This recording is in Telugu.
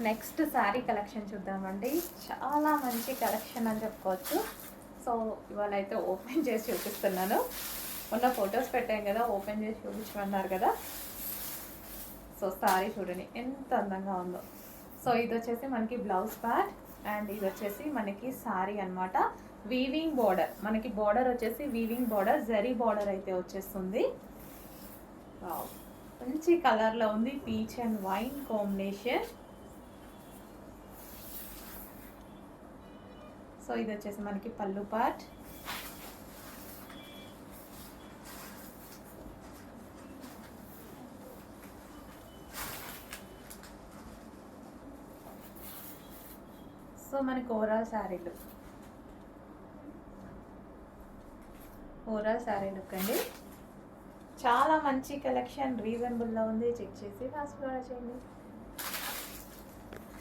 నెక్స్ట్ శారీ కలెక్షన్ చూద్దామండి. చాలా మంచి కలెక్షన్ అని చెప్పుకోవచ్చు. సో ఇవాళ అయితే ఓపెన్ చేసి చూపిస్తున్నాను. మొన్న ఫొటోస్ పెట్టాం కదా, ఓపెన్ చేసి చూపించమన్నారు కదా. సో శారీ చూడండి ఎంత అందంగా ఉందో. సో ఇది వచ్చేసి మనకి బ్లౌజ్ పార్ట్ అండ్ ఇది వచ్చేసి మనకి శారీ అనమాట. వీవింగ్ బార్డర్, మనకి బార్డర్ వచ్చేసి వీవింగ్ బార్డర్, జరీ బార్డర్ అయితే వచ్చేస్తుంది. మంచి కలర్లో ఉంది, peach and wine combination. So ఇది వచ్చేసి మనకి పళ్ళు పార్ట్. సో మనకి ఓవరాల్ శారీ లుక్ అండి. చాలా మంచి కలెక్షన్, రీజనబుల్లో ఉంది. చెక్ చేసి ఫాస్ట్ ఆర్డర్ చేయండి.